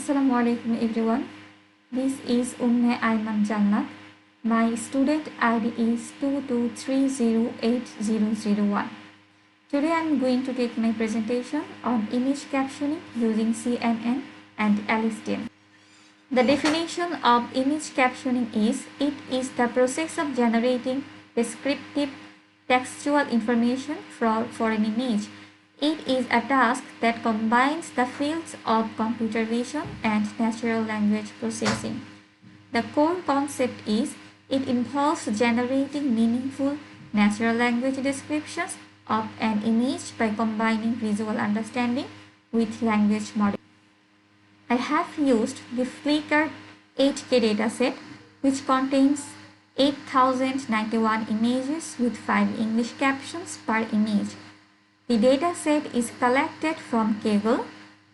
Assalamualaikum everyone. This is Umme Ayman Jannat. My student ID is 223080001. Today I am going to take my presentation on image captioning using CNN and LSTM. The definition of image captioning is it is the process of generating descriptive textual information for an image. It is a task that combines the fields of computer vision and natural language processing. The core concept is it involves generating meaningful natural language descriptions of an image by combining visual understanding with language modeling. I have used the Flickr 8K dataset, which contains 8091 images with 5 English captions per image. The dataset is collected from Kaggle.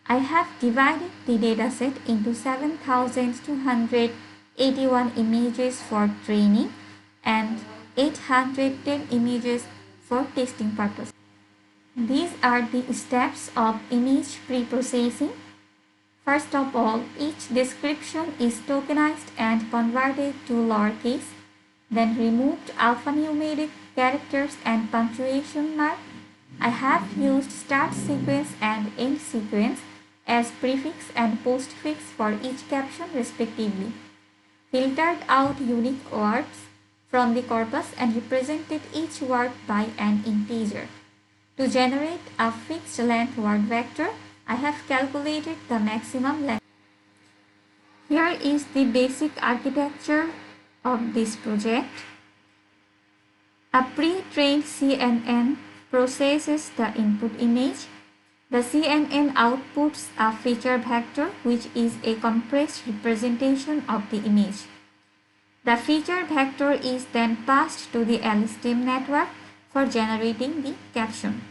I have divided the dataset into 7281 images for training and 810 images for testing purposes. These are the steps of image pre-processing. First of all, each description is tokenized and converted to lowercase, then removed alphanumeric characters and punctuation mark. I have used start sequence and end sequence as prefix and postfix for each caption respectively, filtered out unique words from the corpus and represented each word by an integer. To generate a fixed length word vector, I have calculated the maximum length. Here is the basic architecture of this project. A pre-trained CNN processes the input image. The CNN outputs a feature vector, which is a compressed representation of the image. The feature vector is then passed to the LSTM network for generating the caption.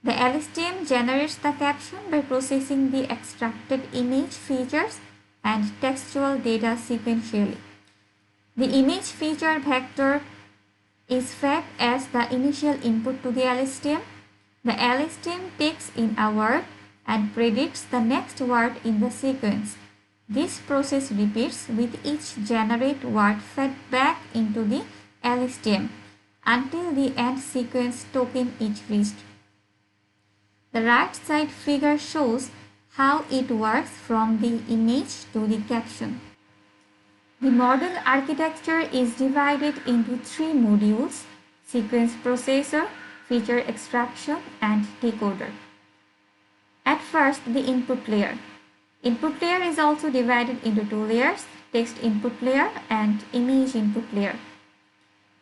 The LSTM generates the caption by processing the extracted image features and textual data sequentially. The image feature vector is fed as the initial input to the LSTM. The LSTM takes in a word and predicts the next word in the sequence. This process repeats with each generate word fed back into the LSTM until the end sequence token is reached. The right side figure shows how it works from the image to the caption. The model architecture is divided into 3 modules: sequence processor, feature extraction, and decoder. At first, the input layer. Input layer is also divided into 2 layers: text input layer and image input layer.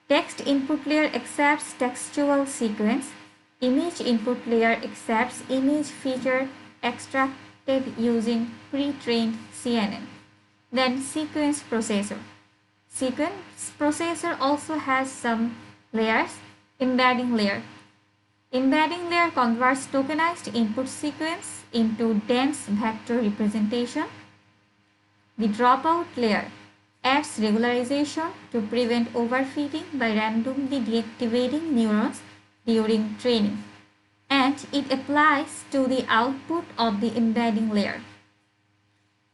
Text input layer accepts textual sequence. Image input layer accepts image feature extracted using pre-trained CNN. Then sequence processor. Sequence processor also has some layers. Embedding layer. Embedding layer converts tokenized input sequence into dense vector representation. The dropout layer adds regularization to prevent overfitting by randomly deactivating neurons during training, and it applies to the output of the embedding layer.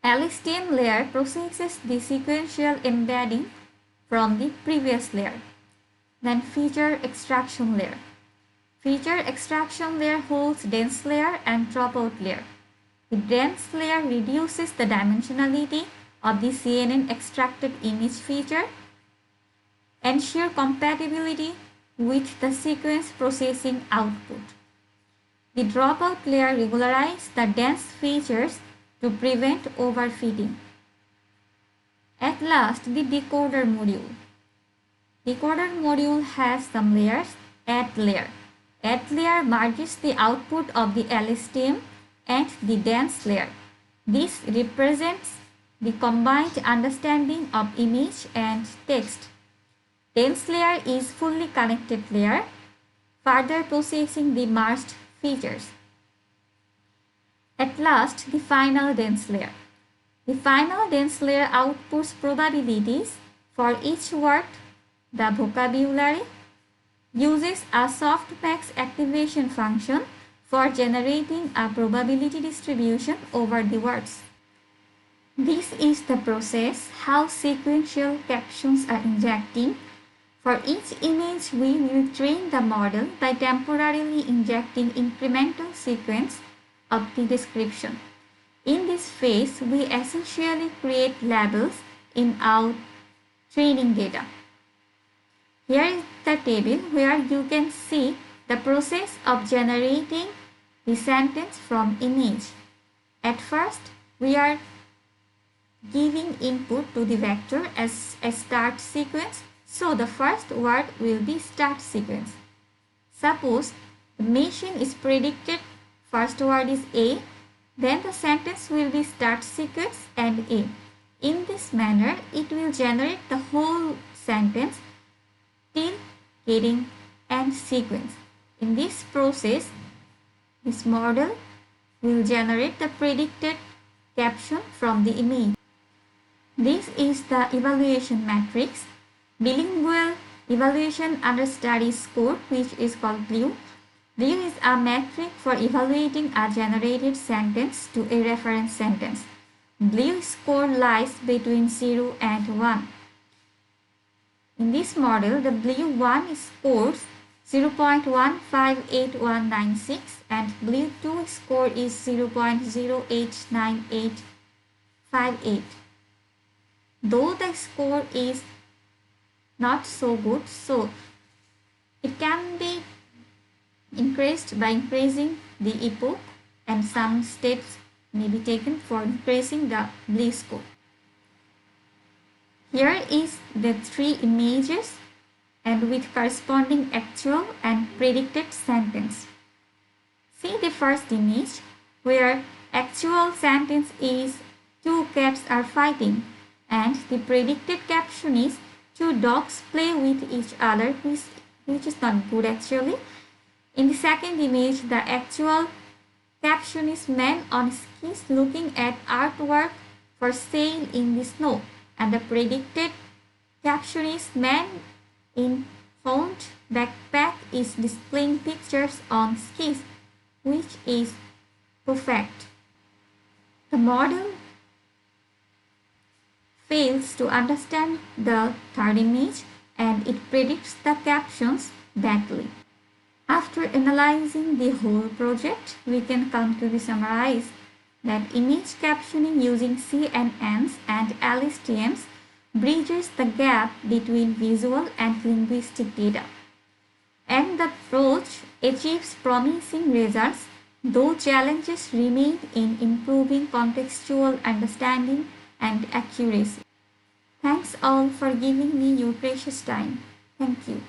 LSTM layer processes the sequential embedding from the previous layer. Then feature extraction layer. Feature extraction layer holds dense layer and dropout layer. The dense layer reduces the dimensionality of the CNN extracted image feature, ensure compatibility with the sequence processing output. The dropout layer regularizes the dense features to prevent overfitting. At last, the decoder module. Decoder module has some layers. Add layer. Add layer merges the output of the LSTM and the dense layer. This represents the combined understanding of image and text. Dense layer is fully connected layer, further processing the merged features. At last, the final dense layer. The final dense layer outputs probabilities for each word. The vocabulary uses a softmax activation function for generating a probability distribution over the words. This is the process how sequential captions are injecting. For each image, we will train the model by temporarily injecting incremental sequence of the description. In this phase, we essentially create labels in our training data. Here is the table where you can see the process of generating the sentence from image. At first, we are giving input to the vector as a start sequence. So the first word will be start sequence. Suppose the machine is predicted first word is A, then the sentence will be start sequence and A. In this manner, it will generate the whole sentence till getting end sequence. In this process, this model will generate the predicted caption from the image. This is the evaluation matrix. Bilingual evaluation understudy score, which is called BLEU. BLEU is a metric for evaluating a generated sentence to a reference sentence. BLEU score lies between 0 and 1. In this model, the BLEU 1 scores 0.158196 and BLEU 2 score is 0.089858. Though the score is not so good, so it can be increased by increasing the epoch, and some steps may be taken for increasing the BLEU score. Here is the three images and with corresponding actual and predicted sentence. See the first image where actual sentence is two cats are fighting and the predicted caption is two dogs play with each other, which is not good actually. In the second image, the actual caption is man on skis looking at artwork for sale in the snow, and the predicted caption is man in honed backpack is displaying pictures on skis, which is perfect. The model fails to understand the third image and it predicts the captions badly. After analyzing the whole project, we can come to the summarize that image captioning using CNNs and LSTMs bridges the gap between visual and linguistic data. And the approach achieves promising results, though challenges remain in improving contextual understanding and accuracy. Thanks all for giving me your precious time. Thank you.